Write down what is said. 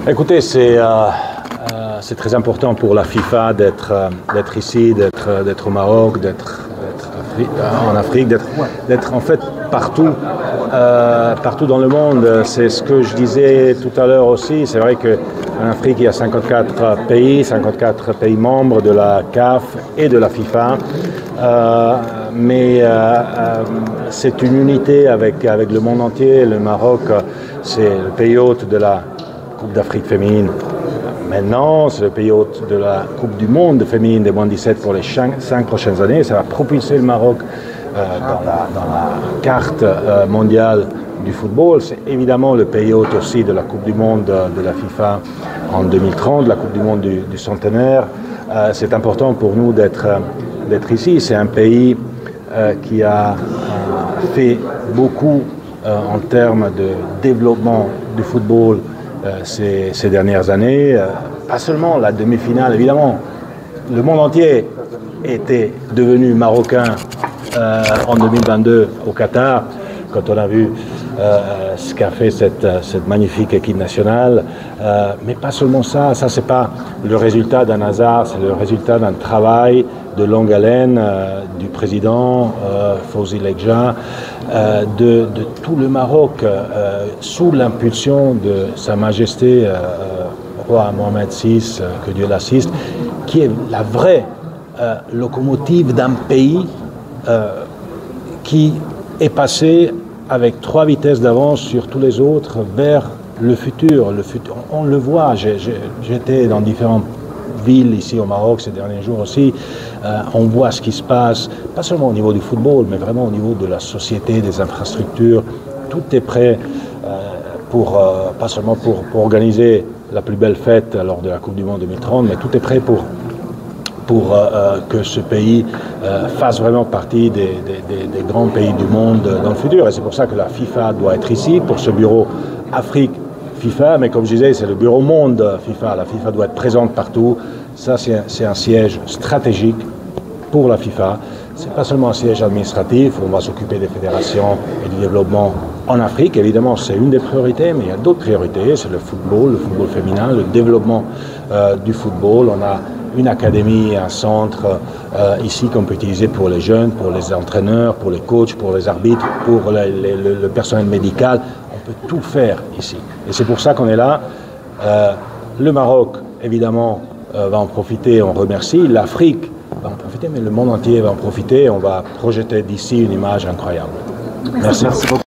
Écoutez, c'est très important pour la FIFA d'être ici, d'être au Maroc, d'être en Afrique, d'être en fait partout dans le monde. C'est ce que je disais tout à l'heure aussi. C'est vrai qu'en Afrique, il y a 54 pays membres de la CAF et de la FIFA. Mais c'est une unité avec le monde entier. Le Maroc, c'est le pays hôte de la Coupe d'Afrique féminine. Maintenant, c'est le pays hôte de la Coupe du Monde féminine des moins 17 pour les 5 prochaines années. Ça va propulser le Maroc dans la carte mondiale du football. C'est évidemment le pays hôte aussi de la Coupe du Monde de la FIFA en 2030, la Coupe du Monde du centenaire. C'est important pour nous d'être ici. C'est un pays qui a fait beaucoup en termes de développement du football ces dernières années. Pas seulement la demi-finale, évidemment. Le monde entier était devenu marocain en 2022 au Qatar, quand on a vu ce qu'a fait cette magnifique équipe nationale. Mais pas seulement ça. Ça, c'est pas le résultat d'un hasard, c'est le résultat d'un travail de longue haleine du président Fawzi Lekja, de tout le Maroc, sous l'impulsion de Sa Majesté roi Mohamed VI, que Dieu l'assiste, qui est la vraie locomotive d'un pays qui est passé avec 3 vitesses d'avance sur tous les autres vers le futur. On le voit, j'étais dans différentes villes ici au Maroc ces derniers jours aussi. On voit ce qui se passe, pas seulement au niveau du football, mais vraiment au niveau de la société, des infrastructures. Tout est prêt pas seulement pour organiser la plus belle fête lors de la Coupe du Monde 2030, mais tout est prêt pour que ce pays fasse vraiment partie des grands pays du monde dans le futur. Et c'est pour ça que la FIFA doit être ici, pour ce bureau Afrique FIFA. Mais comme je disais, c'est le bureau monde FIFA. La FIFA doit être présente partout. Ça, c'est un siège stratégique pour la FIFA. C'est pas seulement un siège administratif. On va s'occuper des fédérations et du développement en Afrique. Évidemment, c'est une des priorités, mais il y a d'autres priorités. C'est le football féminin, le développement du football. On a une académie, un centre ici qu'on peut utiliser pour les jeunes, pour les entraîneurs, pour les coachs, pour les arbitres, pour le personnel médical. On peut tout faire ici. Et c'est pour ça qu'on est là. Le Maroc, évidemment, va en profiter, on remercie. L'Afrique va en profiter, mais le monde entier va en profiter. On va projeter d'ici une image incroyable. Merci beaucoup.